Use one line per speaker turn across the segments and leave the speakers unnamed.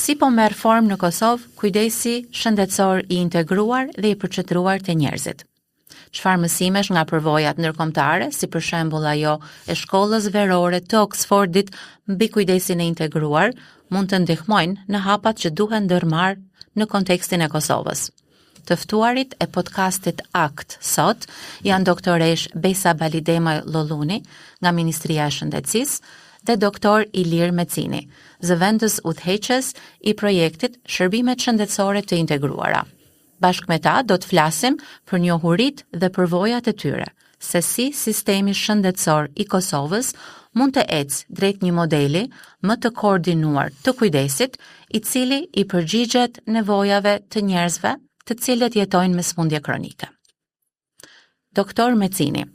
Si po merr formë në Kosovë kujdesi shëndetësor i integruar dhe i përqendruar te njerëzit? Çfarë mësimesh nga përvojat ndërkombëtare, si për shembull ajo e shkollës verore të Oxfordit mbi kujdesin e integruar, mund të ndihmojnë në hapat që duhen ndërmarr në kontekstin e Kosovës? Të ftuarit e podcastit ACT sot janë doktoresh Besa Balidema Lolluni nga Ministria e Shëndetësisë dhe doktor Ilir Mecini, zëvendës udhëheqës i projektit Shërbimet Shëndetësore të Integruara. Bashkë me ta do të flasim për njohuritë dhe përvojat e tyre, se si sistemi shëndetësor i Kosovës mund të ecë drejt një modeli më të koordinuar të kujdesit, i cili i përgjigjet nevojave të njerëzve të cilët jetojnë me sëmundje kronike. Doktor Mecini,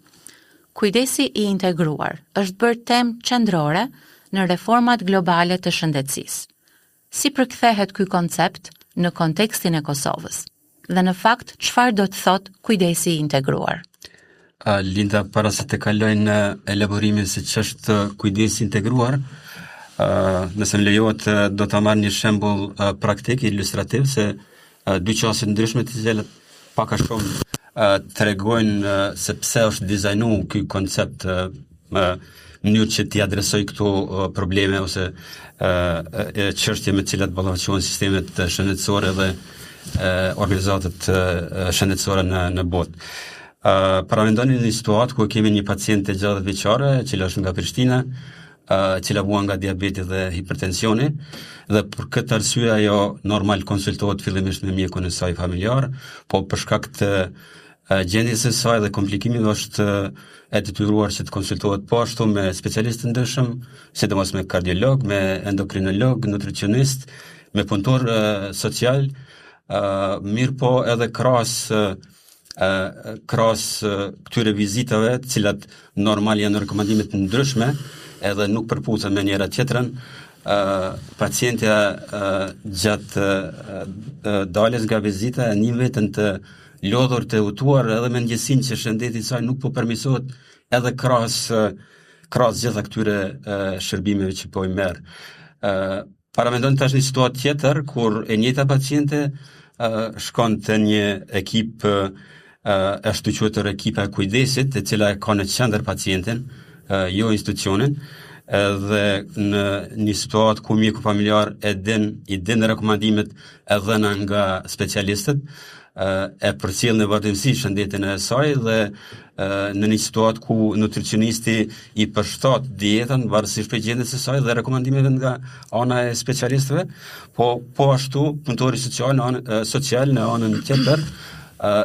kujdesi i integruar është bërë temë qendrore në reformat globale të shëndetësisë. Si përkthehet ky koncept në kontekstin e Kosovës? Dhe në fakt, çfarë do të thotë kujdesi i integruar?
Linda, para se të kaloj në elaborimin se ç'është kujdesi integruar, nëse më lejohet do ta marr një shembull praktik ilustrativ se dy qasje ndryshme të cilat pak a shumë tregojnë se pse është dizajnuar ky koncept në mënyrë që t'i adresoj këto probleme ose çështje me të cilat ballafaqohen sistemet shëndetësore dhe organizatat shëndetësore në botë. Paramendoni një situatë ku kemi një paciente 60 vjeçare, e cila është nga Prishtina, e cila vuan nga diabeti dhe hipertensioni, dhe për këtë arsye ajo normal konsultohet fillimisht me mjekun e saj familjar, po për shkak të gjendjes së saj dhe komplikimeve është e detyruar që të konsultohet po ashtu me specialistë të ndryshëm, sidomos me kardiolog, me endokrinolog, nutricionist, me punëtor social, mirë po edhe krahas këtyre vizitave, të cilat normal janë rekomandime të ndryshme, edhe nuk përputhen me njëra tjetrën, pacientja gjatë daljes nga vizita e një veten të lodhur të utuar edhe me ndjesinë që shëndeti i saj nuk po permisohet edhe krahas gjitha këtyre shërbimeve që po i merr. Paramendoni tash një situatë tjetër kur e njëjta paciente shkon te një ekip është quajtur ekipa e kujdesit, e cila e ka në qendër pacientin, jo institucionin, dhe në një situatë ku mjeku familjar i din rekomandimet e dhëna nga specialistët, e përcjell në vazhdimësi shëndetin e saj dhe në një situatë ku nutricionisti i përshtat dietën varësisht prej gjendjes së saj dhe rekomandimeve nga ana e specialistëve, po ashtu punëtori social në anën tjetër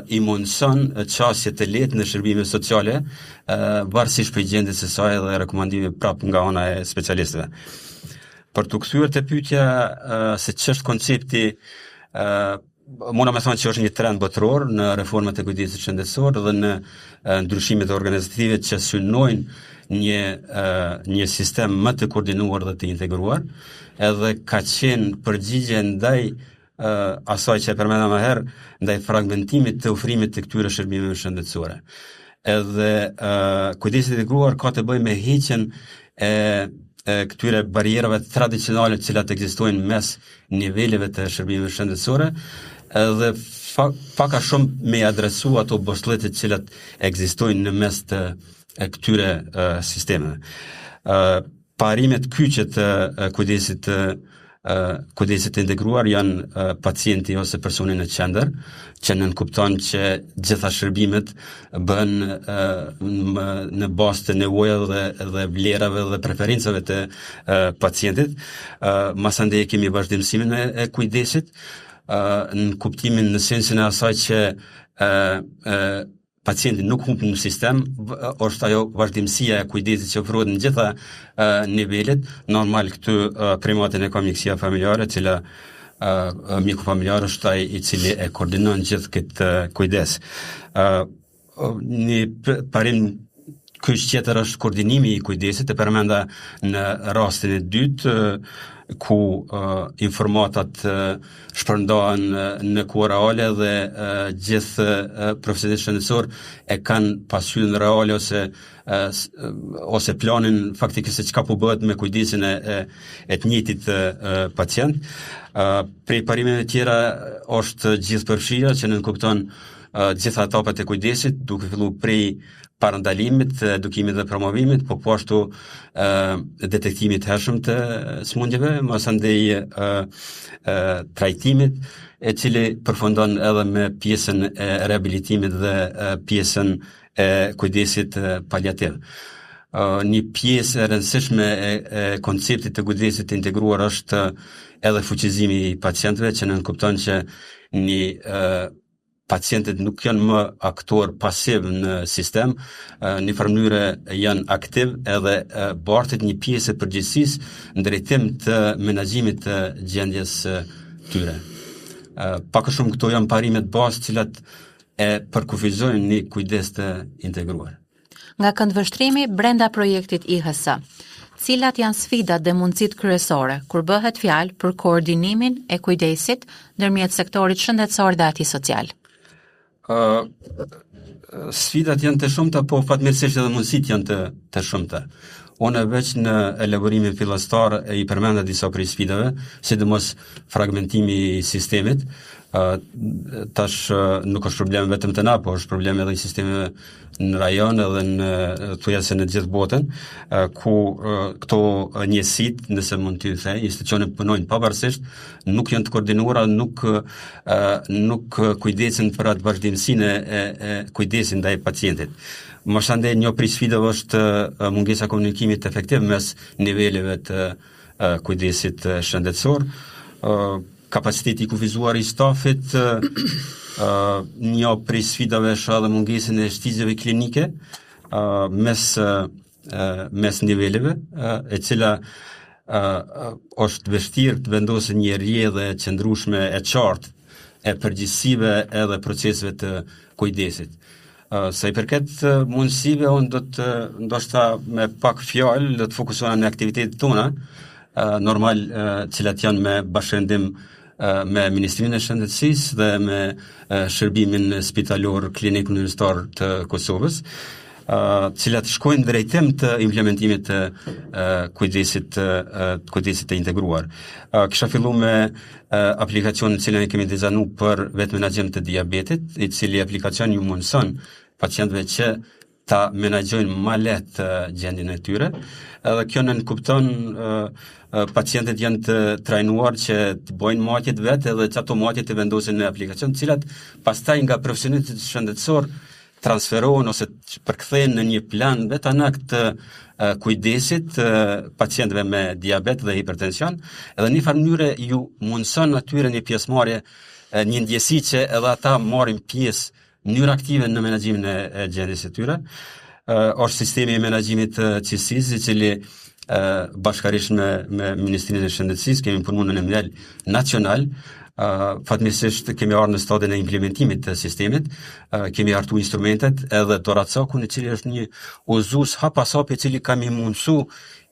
i mundson çësje të lehtë në shërbime sociale varësisht prej gjendjes së saj dhe rekomandimeve prapë nga ana e specialistëve. Për të kthyer te pyetja se ç'është koncepti, mund me thonë që është një trend botëror në reformat e kujdesit shëndetësor dhe në ndryshimet organizative që synojnë një sistem më të koordinuar dhe të integruar, edhe ka qenë përgjigje ndaj asaj që e përmenda më herë, ndaj fragmentimit të ofrimit të këtyre shërbimeve shëndetësore. Edhe kujdesi i integruar ka të bëjë me heqjen e këtyre barierave tradicionale të cilat ekzistojnë mes niveleve të shërbimeve shëndetësore, edhe pak a shumë me adresu ato boshllëte të cilat ekzistojnë në mes të këtyre sistemeve. Parimet kyçe të kujdesit të integruar janë pacienti ose personi në qendër, që nënkupton që gjitha shërbimet bën në bazë të nevojave dhe vlerave dhe preferencave të pacientit. Masandej kemi vazhdimësimin e kujdesit, në kuptimin në sensin e asaj që pacienti nuk humb në sistem, është ajo vazhdimësia e kujdesit që ofrohet në gjitha nivelet. Normal këtu primatin e ka mjekësia familjare, cila mjeku familjar është ai i cili e koordinon gjithë këtë kujdes. Një parim Kyç tjetër është koordinimi I kujdesit, e përmenda në rastin e dytë, ku informatat shpërndahen në kohë reale dhe gjithë profesionistë shëndetësor e kanë pasqyrën reale ose planin faktikisht se çka po bëhet me kujdesin e të njëjtit pacient. Prej parimeve tjera është gjithë përfshirja që nënkupton gjitha etapat e kujdesit, duke filluar prej parandalimit, edukimit dhe promovimit, po ashtu detektimit hershëm të smundjeve, masandej trajtimit, e cili përfundon edhe me pjesën e rehabilitimit dhe pjesën e kujdesit paliativ. Një pjesë e rëndësishme e konceptit të kujdesit të integruar është edhe fuqizimi I pacientëve, që nënkupton që pacientët nuk janë më aktor pasiv në sistem, në mënyrë janë aktiv edhe bartet një pjesë e përgjegjësisë në drejtim të menaxhimit të gjendjes tyre. Pak a shumë këto janë parimet bazë cilat e përkufizojnë një kujdes të integruar.
Nga këndvështrimi brenda projektit IHS, cilat janë sfidat dhe mundësitë kryesore kur bëhet fjalë për koordinimin e kujdesit ndërmjet sektorit shëndetësor dhe atij social?
Sfidat janë të shumta, po fatmirësisht edhe mundësitë janë të shumta. Unë veç në elaborimin fillestar I përmenda disa prej sfidave, sidomos fragmentimi I sistemit. Tash nuk është problem vetëm të na, po është problem edhe I sistemeve në rajon edhe në thujese në gjithë botën, ku këto njësitë, nëse mund t'ju thej, institucionet punojnë pavarësisht, nuk janë të koordinuara, nuk kujdesin për atë vazhdimsinë e kujdesin ndaj pacientit. Mësandej një prej sfidave është mungesa komunikimit efektiv mes niveleve të kujdesit shëndetësor, kapaciteti I kufizuar I stafit, një prej sfidave është edhe mungesën e shtizjeve klinike mes niveleve, e cila është vështirë të vendosë një rrjedhë e qëndrueshme e qartë e përgjegjësive edhe proceseve të kujdesit. Sa I përket mundësive, unë do të ndoshta me pak fjalë do të fokusohena në aktivitetet tona, normal cilat janë me bashkëndim me Ministrinë e Shëndetësisë dhe me shërbimin spitalor klinik universitar të Kosovës, cilat shkojnë drejtim të implementimit të kujdesit të integruar. Kisha filluar me aplikacionin cilën e kemi dizajnuar për vetë menaxhim të diabetit, I cili aplikacion ju mundson pacientëve që ta menaxhojnë më lehtë gjendjen e tyre. Edhe kjo nënkupton pacientët janë të trajnuar që të bëjnë matjet vetë edhe që ato matjet të vendosin në aplikacion, të cilat pastaj nga profesionistët shëndetësor transferohen ose përkthehen në një plan vetanak të kujdesit pacientëve me diabet dhe hipertension, edhe në një farë mënyrë ju mundson atyre një pjesëmarrje, një ndjesi që edhe ata marrin pjesë në mënyrë aktive në menaxhimin e gjendjes së tyre. Është sistemi I menaxhimit të cilësisë, I cili bashkërisht me Ministrinë e Shëndetësisë kemi punuar në nivel nacional. Fatmirësisht kemi ardhur në stadin e implementimit të sistemit, kemi hartu instrumentet edhe doracakun I cili është një uzus hap pas hapi I cili ka më mundsu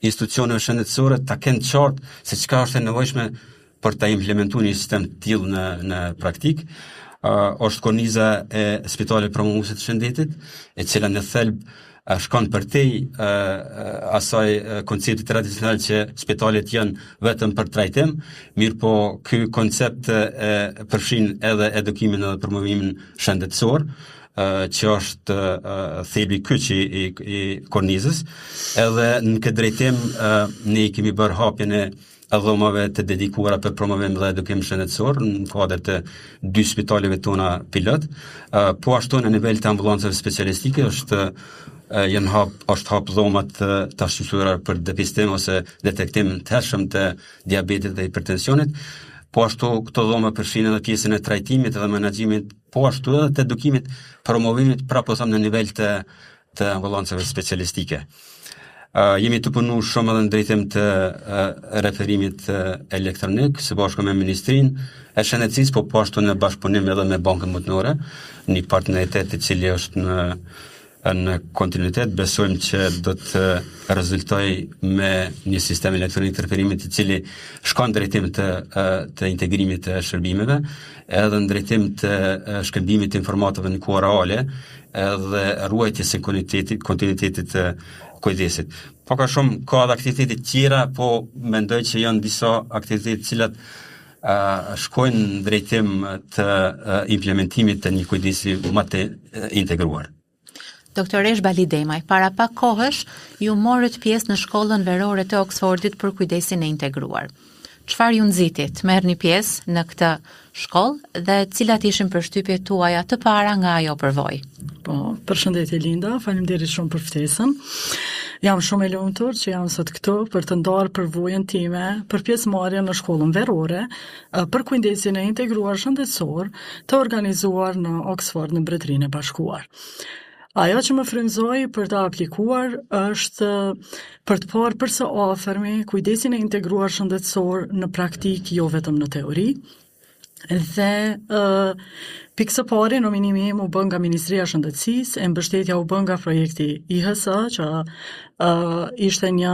institucioneve shëndetësore ta kenë qartë se çka është e nevojshme për ta implementuar një sistem të tillë në praktik. Është korniza e Spitalit Promovuese të Shëndetit, e cila në thelb shkon përtej asaj koncepti tradicional që spitalet janë vetëm për trajtim, mirë po ky koncept përfshin edhe edukimin dhe promovimin shëndetësor, që është thelbi kyç I kornizës, edhe në këtë drejtim ne kemi bërë hapjen e dhomave të dedikuara për promovim dhe edukim shëndetësor në kuadër të 2 spitaleve tona pilot, po ashtu në nivel të ambulancave specialistike është hap dhomat të shqyrtuara për depistim ose detektim të hershëm të diabetit dhe hipertensionit, po ashtu këto dhoma përfshin edhe pjesën e trajtimit dhe menaxhimit, po ashtu edhe të edukimit, promovimit në nivel të ambulancave specialistike. Jemi të punu shumë edhe në drejtim të referimit elektronik, së bashku me Ministrinë e Shëndetësisë, po ashtu në bashkëpunim edhe me Bankën Botërore, një partneritet I cili është në kontinuitet. Besojmë që do të rezultoj me një sistem elektronik të referimit i cili shkon drejtim të integrimit të shërbimeve, edhe në drejtim të shkëmbimit të informatave në kohë reale, edhe ruajtjes së kontinuitetit të kujdesit. Po ka shumë ka edhe aktivitete tjera, po mendoj që janë disa aktivitete cilat shkojnë në drejtim të implementimit të një kujdesi më të integruar.
Doktoresh Balidemaj, para pak kohësh ju morët pjesë në shkollën verore të Oxfordit për kujdesin e integruar. Çfarë ju nxiti të merrni pjesë në këtë shkollë dhe cilat ishin përshtypjet tuaja të para nga ajo përvojë?
Po, përshëndetje Linda, faleminderit shumë për ftesën. Jam shumë e lumtur që jam sot këtu për të ndarë përvojën time për pjesëmarrjen në shkollën verore për kujdesin e integruar shëndetësor të organizuar në Oxford në Mbretërinë e Bashkuar. Ajo që më frymëzoi për të aplikuar është për të parë përse afërmi kujdesin e integruar shëndetësor në praktik, jo vetëm në teori. Dhe pikë së pari nominimi im u bën nga Ministria e Shëndetësisë, e mbështetja u bën nga projekti IHS, që ishte një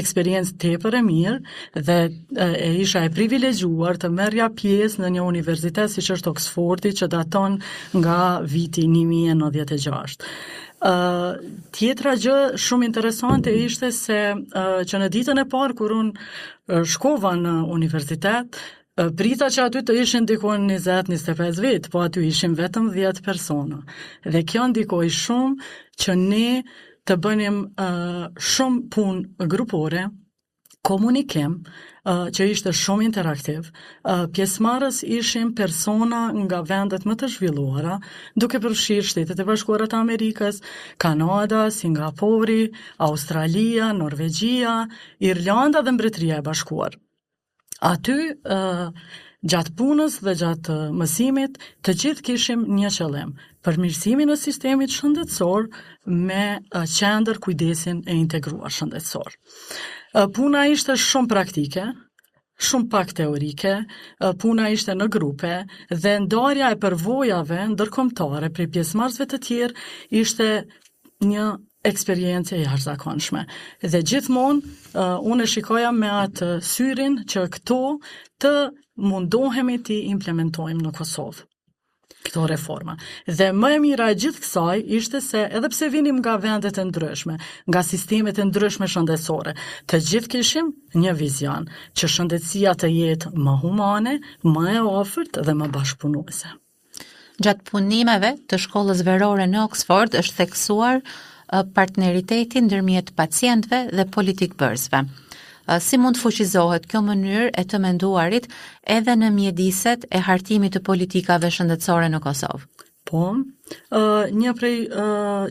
eksperiencë tepër e mirë dhe e isha e privilegjuar të merrja pjesë në një universitet siç është Oxfordi, që daton nga viti 1996. Tjetra gjë shumë interesante ishte se që në ditën e parë kur unë shkova në universitet, prita që aty të ishin dikon 20-25 vjet, po aty ishin vetëm 10 persona. Dhe kjo ndikoi shumë që ne të bënim shumë punë grupore, komunikim, që ishte shumë interaktiv. Pjesëmarrës ishin persona nga vendet më të zhvilluara, duke përfshirë Shtetet e Bashkuara të Amerikës, Kanada, Singapuri, Australia, Norvegjia, Irlanda dhe Mbretëria e Bashkuar. Aty, gjatë punës dhe gjatë mësimit, të gjithë kishim një qëllim, përmirësimin e sistemit shëndetësor me qendër kujdesin e integruar shëndetësor. Puna ishte shumë praktike, shumë pak teorike, puna ishte në grupe dhe ndarja e përvojave ndërkombëtare prej pjesëmarrësve të tjerë ishte një eksperiencë e jashtëzakonshme. Dhe gjithmonë unë e shikoja me atë syrin që këto të mundohemi të implementojmë në Kosovë. Këto reforma. Dhe më e mira e gjithë kësaj ishte se edhe pse vinim nga vendet e ndryshme, nga sistemet e ndryshme shëndetësore, të gjithë kishim një vizion që shëndetësia të jetë më humane, më e afërt dhe më bashkëpunuese.
Gjatë punimeve të shkollës verore në Oxford është theksuar partneriteti ndërmjet pacientëve dhe politikbërësve. Si mund të fuqizohet kjo mënyrë e të menduarit edhe në mjediset e hartimit të politikave shëndetësore në Kosovë?
Po, një prej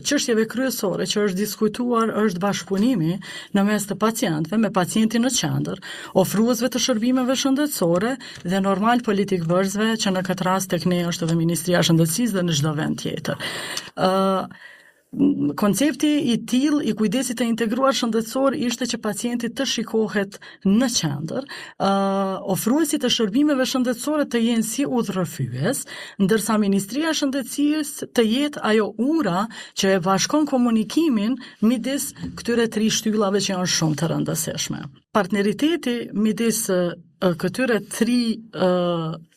çështjeve kryesore që është diskutuar është bashkëpunimi në mes të pacientëve me pacientin në qendër, ofruesve të shërbimeve shëndetësore dhe normal politikbërësve, që në këtë rast tek ne është edhe Ministria e Shëndetësisë dhe në çdo vend tjetër. Koncepti i tillë i kujdesit të integruar shëndetësor ishte që pacienti të shikohet në qendër, ofruesit të shërbimeve shëndetësore të jenë si udhërrëfyes, ndërsa Ministria e Shëndetësisë të jetë ajo ura që e bashkon komunikimin midis këtyre 3 shtyllave që janë shumë të rëndësishme. Partneriteti midis këtyre 3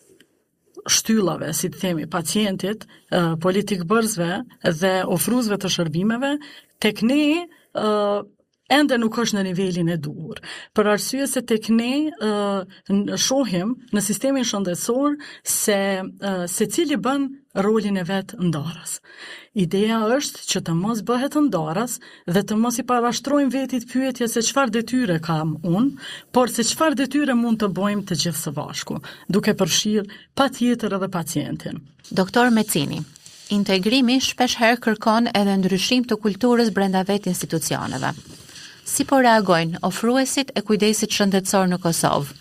shtyllave, si të themi, pacientit, politikbërësve dhe ofruesve të shërbimeve, tek ne ende nuk është në nivelin e duhur. Për arsye se tek ne shohim në sistemin shëndetësor se secili bën rolin e vet ndarës. Ideja është që të mos bëhet ndarës dhe të mos i parashtrojmë vetit pyetje se çfarë detyre kam unë, por se çfarë detyre mund të bëjmë të gjithë së bashku, duke përfshirë patjetër edhe pacientin.
Doktor Mecini, integrimi shpesh herë kërkon edhe ndryshim të kulturës brenda vetë institucioneve. Si po reagojnë ofruesit e kujdesit shëndetësor në Kosovë?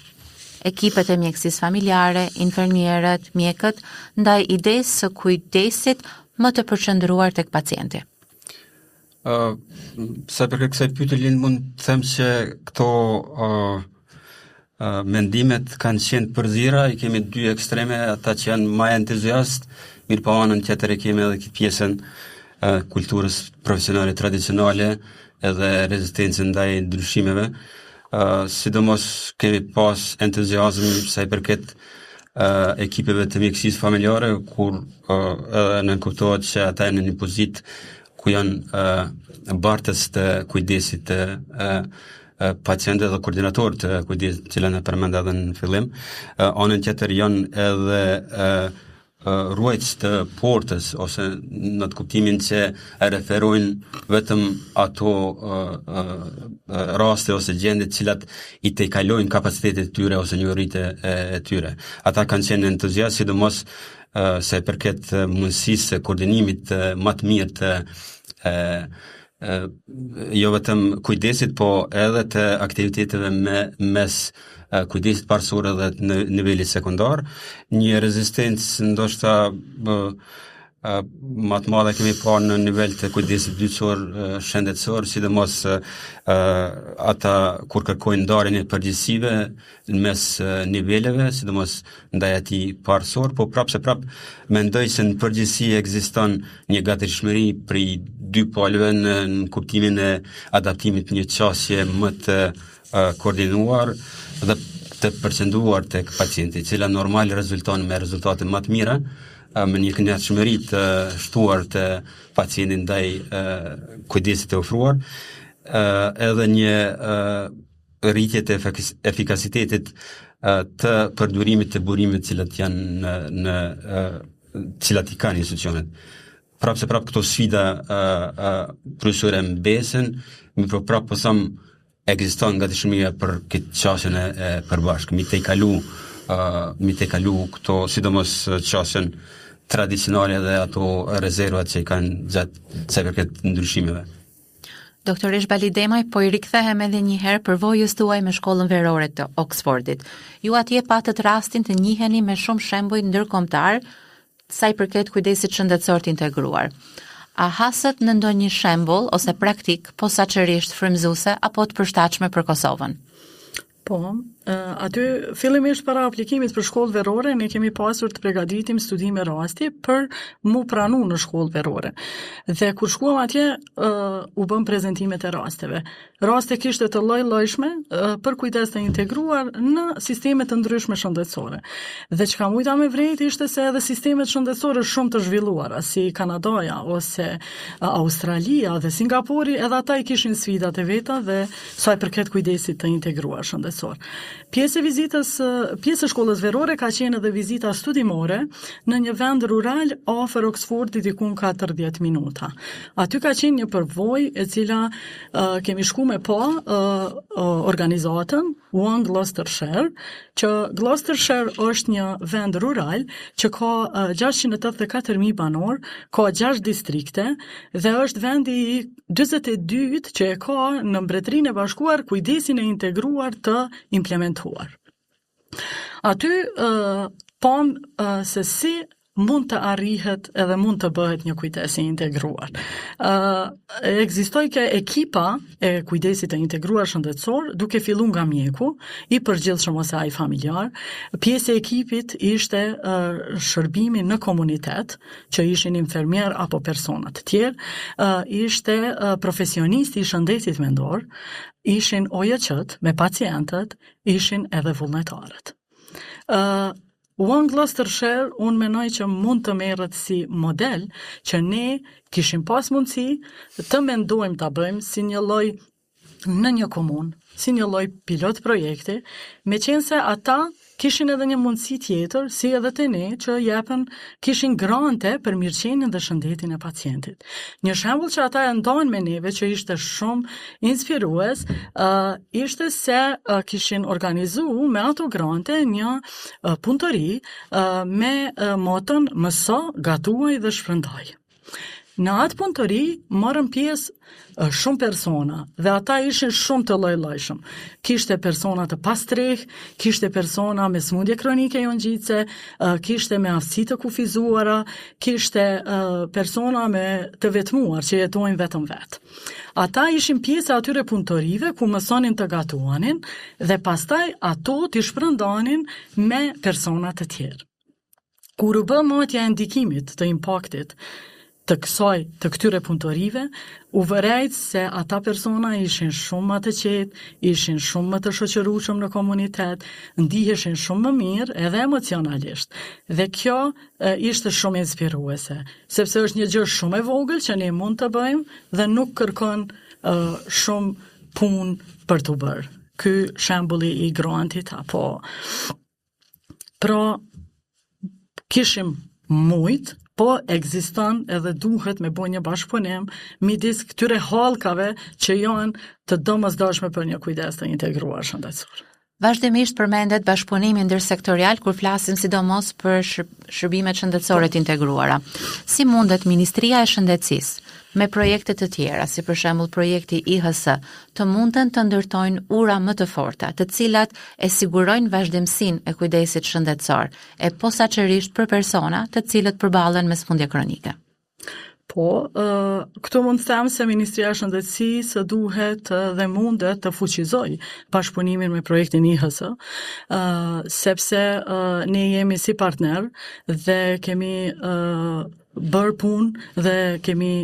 Ekipet e mjekësisë familjare, infermierët, mjekët, ndaj idesë së kujdesit më të përqendruar tek pacienti?
Sa për kësaj pyetje Lind, mund të them që këto mendimet kanë qenë përzira, i kemi 2 ekstreme, ata që janë më entuziast, mirë po anën tjetër e kemi edhe këtë pjesën kulturës profesionale tradicionale edhe rezistencën ndaj ndryshimeve. Sidomos kemi pas entuziazëm sa i përket ekipeve të mjekësisë familjare, kur në kuptohet që ata janë në një pozitë ku janë bartës të kujdesit të pacientëve dhe koordinatorë të kujdesit, cilën e përmenda edhe në fillim. Anën tjetër janë edhe ruajtës të portës, ose në të kuptimin që e referojnë vetëm ato raste ose gjende cilat i tejkalojnë kapacitetet tyre ose njohuritë e tyre. Ata kanë qenë entuziastë, sidomos se përket mundësisë koordinimit më të mirë të jo vetëm kujdesit, po edhe të aktiviteteve mes kujdesit parësor edhe në nivelit sekundar. Një rezistencë ndoshta më të madhe kemi pa në nivel të kujdesit dytësor shëndetësor, sidomos ata kur kërkojnë ndarjen e përgjegjësive mes niveleve, sidomos ndaj atij parësor, po prap mendoj se në përgjithësi ekziston një gatishmëri prej dy palëve në kuptimin e adaptimit një qasje më të koordinuar dhe të përqendruar tek pacienti, cila normal rezulton me rezultate më të mira, me një kënaqësi të shtuar të pacientit ndaj kujdesit të ofruar, edhe një rritje të efikasitetit të përdorimit të burimit cilat janë në cilat i kanë institucionet. Prapë këto sfida kryesore mbesen, mi prapë po them ekziston gatishmëria për këtë qasjen e përbashkë. Mi tejkalu këto, sidomos qasjen tradicionale dhe ato rezervat që i kanë gjatë sa përket ndryshimeve.
Doktorish Balidemaj, po i rikthehem edhe një herë përvojës tuaj me shkollën verore të Oxfordit. Ju atje patët rastin të njiheni me shumë shembuj ndërkombëtar sa i përket kujdesit shëndetësor të integruar. A hasët në ndonjë shembull ose praktik posaçërisht frymëzuese apo të përshtatshme për Kosovën?
Po, aty fillimisht para aplikimit për shkollë verore ne kemi pasur të përgatitim studime rasti për mu pranu në shkollë verore. Dhe kur shkuam atje u bën prezantimet e rasteve. Raste kishte të lloj-llojshme për kujdes të integruar në sisteme të ndryshme shëndetësore. Dhe çka mujta me vërejt ishte se edhe sistemet shëndetësore shumë të zhvilluara, si Kanadaja ose Australia dhe Singapuri, edhe ata i kishin sfidat e veta dhe sa i përket kujdesit të integruar shëndetësor. Pjesë e shkollës verore ka qenë edhe vizita studimore në një vend rural afër Oxfordit diku 40 minuta. Aty ka qenë një përvojë e cila kemi shku me pa organizatën One Gloucestershire, që Gloucestershire është një vend rural që ka 684.000 banor, ka 6 distrikte dhe është vendi i 42 që e ka në Mbretërinë e Bashkuar kujdesin e integruar të implementuar. Aty pam se si mund të arrihet edhe mund të bëhet një kujdes i integruar. Ekzistoi ke ekipa e kujdesit të integruar shëndetësor, duke filluar nga mjeku, i përgjithshëm ose ai familjar. Pjesë e ekipit ishte shërbimi në komunitet, që ishin infermier apo persona të tjerë, ishte profesionisti i shëndetit mendor, ishin OJQ-t me pacientët, ishin edhe vullnetarët. One Gloucestershire unë menoj që mund të merret si model që ne kishim pas mundësi të mendojmë ta bëjmë si një lloj në një komunë, si një lloj pilot projekti, meqense ata kishin edhe një mundësi tjetër, si edhe të ne, që kishin grante për mirëqenien dhe shëndetin e pacientit. Një shembull që ata e ndonë me neve, që ishte shumë inspirues, ishte se kishin organizuar me ato grante një punëtori me moton mëso, gatuaj dhe shpërndaj. Në atë punëtori marrën pjesë shumë persona dhe ata ishin shumë të lloj-llojshëm. Kishte persona të pastreh, kishte persona me smundje kronike jo ngjitse, kishte me aftësi të kufizuara, kishte persona me të vetmuar që jetojnë vetëm vetë. Ata ishin pjesë e atyre punëtorive ku mësonin të gatuanin dhe pastaj ato t'i shpërndanin me persona të tjerë. Kur u bë matja e ndikimit të impaktit të këtyre punëtorive, u vërejt se ata persona ishin shumë më të qetë, ishin shumë më të shoqërueshëm në komunitet, ndiheshin shumë më mirë edhe emocionalisht. Dhe kjo ishte shumë inspiruese, sepse është një gjë shumë e vogël që ne mund të bëjmë dhe nuk kërkon shumë punë për të bërë. Ky shembulli i grantit apo pra kishim mujt, po ekziston edhe duhet me bo një bashkëpunim midis këtyre hallkave që janë të domosdoshme për një kujdes të integruar shëndetësor.
Vazhdimisht përmendet bashkëpunimi ndërsektorial kur flasim sidomos për shërbimet shëndetësore të integruara. Si mundet Ministria e Shëndetësisë me projekte të tjera, si për shembull projekti IHS, të munden të ndërtojnë ura më të forta, të cilat e sigurojnë vazhdimsinë e kujdesit shëndetësor, e posaçërisht për persona të cilët përballen me sëmundje kronike?
Po, këtu mund të them se Ministria e Shëndetësisë duhet dhe mundet të fuqizoj bashkëpunimin me projektin IHS, sepse ne jemi si partner dhe kemi bërë punë dhe kemi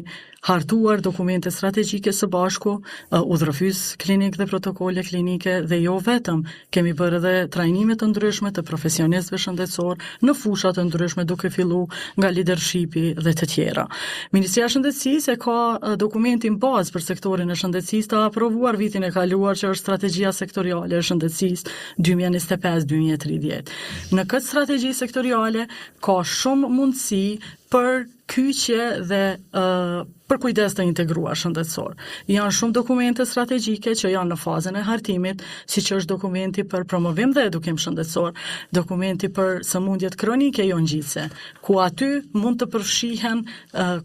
hartuar dokumente strategjike së bashku, udhërofys klinik dhe protokole klinike dhe jo vetëm, kemi bërë edhe trajnime të ndryshme të profesionistëve shëndetësor në fusha të ndryshme duke fillu nga leadershipi dhe të tjera. Ministria e Shëndetësisë e ka dokumentin bazë për sektorin e shëndetësisë të aprovuar vitin e kaluar që është strategjia sektoriale e shëndetësisë 2025-2030. Në këtë strategji sektoriale ka shumë mundësi për kyçje dhe për kujdes të integruar shëndetësor. Janë shumë dokumente strategjike që janë në fazën e hartimit, siç është dokumenti për promovim dhe edukim shëndetësor, dokumenti për sëmundjet kronike jo ngjitse, ku aty mund të përfshihen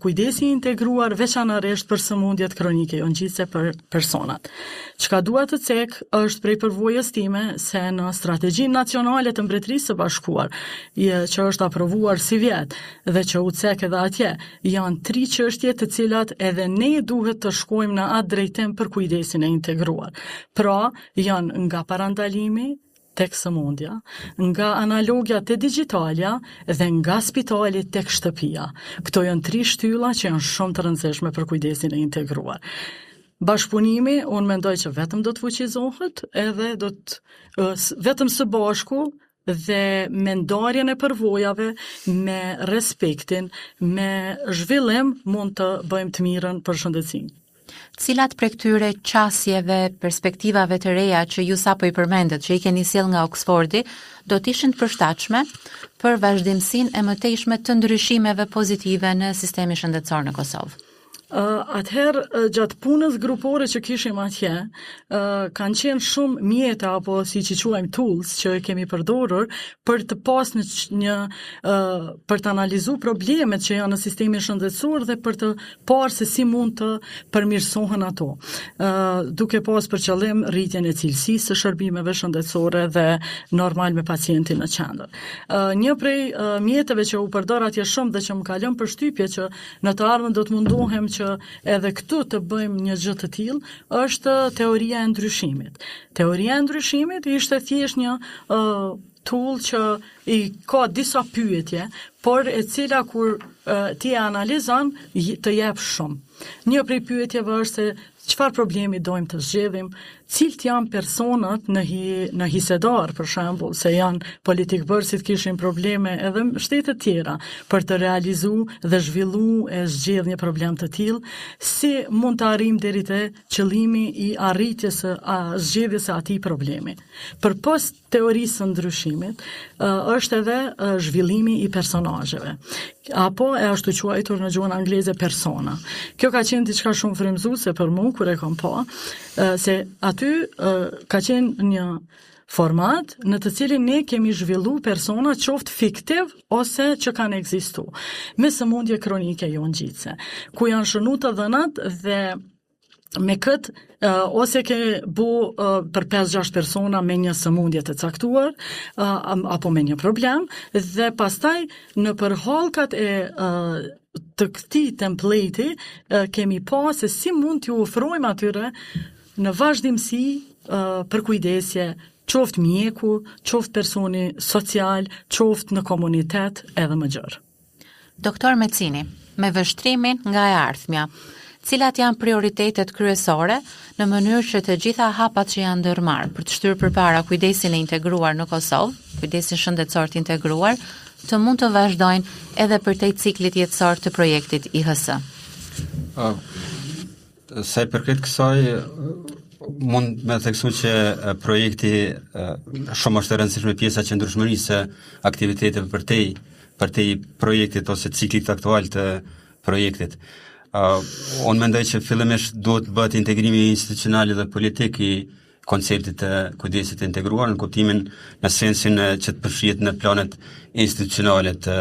kujdesi integruar veçanërisht për sëmundjet kronike jo ngjitse për personat. Çka dua të cek është prej përvojës time se në strategjinë nacionale të Mbretërisë së Bashkuar, që është aprovuar si vjet dhe që u cek edhe atje, janë 3 çështje të cilat edhe ne duhet të shkojmë në atë drejtim për kujdesin e integruar. Pra, janë nga parandalimi tek sëmundja, nga analogja te digitalja dhe nga spitali tek shtëpia. Këto janë 3 shtylla që janë shumë të rëndësishme për kujdesin e integruar. Bashkëpunimi, unë mendoj që vetëm do të fuqizohet edhe do të vetëm së bashku dhe me ndarjen e përvojave, me respektin, me zhvillim mund të bëjmë të mirën për shëndetësinë.
Cilat prej këtyre qasjeve, perspektivave të reja që ju sapo i përmendet, që i keni sjell nga Oxfordi, do të ishin të përshtatshme për vazhdimsinë e mëtejshme të ndryshimeve pozitive në sistemin shëndetësor në Kosovë?
Atëherë, gjatë punës grupore që kishim atje, kanë qenë shumë mjete apo si që quajmë tools që kemi përdorur për të pas për të analizu problemet që janë në sistemin shëndetësor dhe për të parë se si mund të përmirësohen ato. Duke pas për qëllim rritjen e cilësisë së shërbimeve shëndetësore dhe normal me pacientin në qendër. Një prej mjeteve që u përdor atje shumë dhe që më ka lënë përshtypje që në të ardhmen do të mundohem që edhe këtu të bëjmë një gjë të tillë, është teoria e ndryshimit. Teoria e ndryshimit ishte thjesht një tool që i ka disa pyetje, por e cila kur ti e analizon të jep shumë. Një prej pyetjeve është se çfarë problemi dojmë të zgjedhim, cilët janë personat në hisedar, për shembull, se janë politikbërësit kishin probleme edhe shtete tjera për të realizu dhe zhvillu e zgjedh një problem të tillë, si mund të arrijmë deri te qëllimi i arritjes së zgjedhjes së atij problemi. Përpos teorisë së ndryshimit, është edhe zhvillimi i personazheve, apo e ashtu quajtur në gjuhën angleze persona. Kjo ka qenë diçka shumë frymëzuese për mua kur e kam pa, se aty ka qenë një format në të cilin ne kemi zhvillu persona qoftë fiktiv ose që kanë ekzistu me sëmundje kronike jo ngjitse, ku janë shënuar të dhënat dhe me këtë ose ke bu për 5-6 persona me një sëmundje të caktuar apo me një problem dhe pastaj në përhallkat e të këtij template kemi pa se si mund t'ju ofrojmë atyre në vazhdimsi për kujdesje, qoftë mjeku, qoftë personi social, qoftë në komunitet edhe më gjerë.
Doktor Mecini, me vështrimin nga e ardhmja. Cilat janë prioritetet kryesore në mënyrë që të gjitha hapat që janë ndërmarrë për të shtyrë përpara kujdesin e integruar në Kosovë, kujdesin shëndetësor të integruar, të mund të vazhdojnë edhe përtej ciklit jetësor të projektit IHS?
Sa i përket kësaj, mund me theksu që projekti shumë është e rëndësishme pjesa qëndrueshmërisë së aktiviteteve përtej projektit ose ciklit aktual të projektit. Unë mendoj që fillimisht duhet bëhet integrimi institucional dhe politik i konceptit të kujdesit të integruar në kuptimin në sensin që të përfshihet në planet institucionale të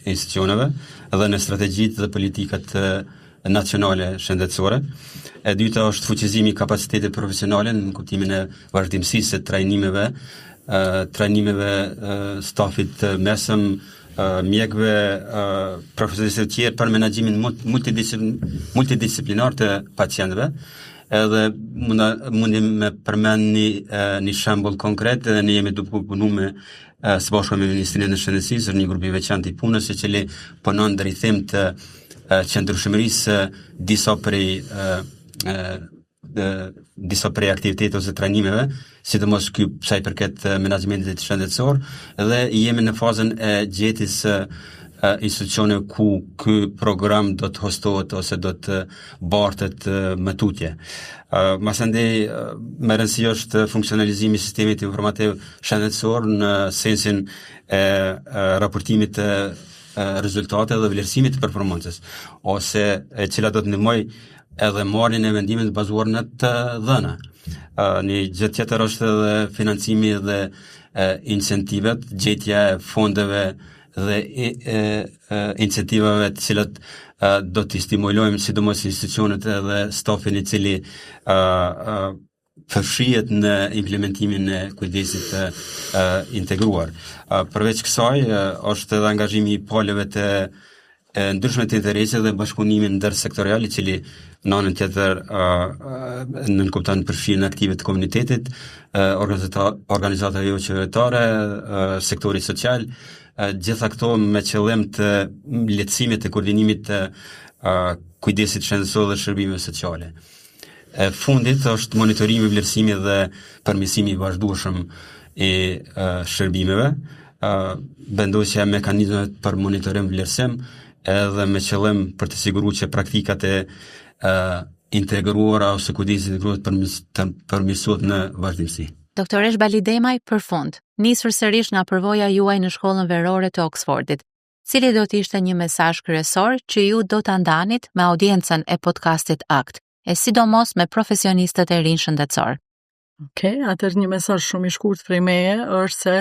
institucioneve dhe në strategjitë dhe politikat nacionale shëndetësore. E dyta është fuqizimi i kapacitetit profesionale në kuptimin e vazhdimësisë së trajnimeve stafit mesëm, mjekëve, profesionistë të tjerë për menaxhimin multidisciplinar të pacientëve. Edhe mundi me përmend një shembull konkret, edhe ne jemi duke punuar me së bashku me Ministrinë e Shëndetësisë, një grup i veçantë i punës, i cili punon drejtim të qëndrueshmërisë disa prej aktiviteteve ose trajnimeve, sidomos ky sa i përket menaxhimentit shëndetësor, dhe jemi në fazën e gjetjes institucione ku ky program do të hostohet ose do të bartet më tutje. Masandej më rëndësishme është funksionalizimi i sistemit informativ shëndetësor në sensin e raportimit të rezultate dhe vlerësimit të performancës, ose e cila do të ndihmojë edhe marrjen e vendimeve të bazuar në të dhëna. Një gjë tjetër është edhe financimi dhe incentivat, gjetja e fondeve dhe incentivave të cilat do të stimulojmë sidomos institucionet edhe stafin i cili përfshihet në implementimin e kujdesit të integruar. Përveç kësaj, është edhe angazhimi i palëve të ndryshme të interese dhe bashkëpunimi ndërsektorial, i cili në anën tjetër nënkupton përfshirjen aktive të komunitetit, organizatave jo qeveritare, sektori social, gjitha këto me qëllim të lehtësimit të koordinimit të kujdesit shëndetësor dhe shërbimeve sociale. E fundit është monitorimi, vlerësimi dhe përmirësimi i vazhdueshëm i shërbimeve, vendosja e mekanizmeve për monitorim vlerësim, edhe me qëllim për të siguruar që praktikat e integruara ose kujdesit integruar të përmirësohet në vazhdimsi.
Doktoresh Balidemaj, për fund, nisur sërish nga përvoja juaj në shkollën verore të Oxfordit, cili do të ishte një mesazh kryesor që ju do ta ndanit me audiencën e podcastit ACT, e sidomos me profesionistët e rinj shëndetësor?
Atëherë një mesazh shumë i shkurtër prej meje është se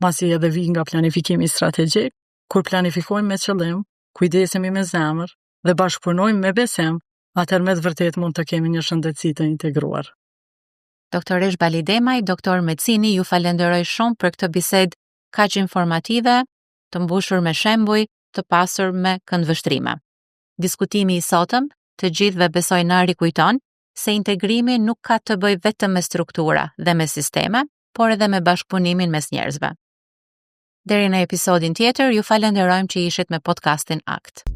pasi edhe vi nga planifikimi strategjik, kur planifikojmë me qëllim, kujdesemi me zemër dhe bashkëpunojmë me besim, atëherë me të vërtetë mund të kemi një shëndetësi të integruar.
Doktoresh Balidemaj, doktor medicini, ju falenderoj shumë për këtë bisedë kaq informative, të mbushur me shembuj, të pasur me këndvështrime. Diskutimi i sotëm të gjithëve besoj na rikujton se integrimi nuk ka të bëjë vetëm me struktura dhe me sisteme, por edhe me bashkëpunimin mes njerëzve. Deri në episodin tjetër, ju falenderojmë që ishit me podcastin ACT.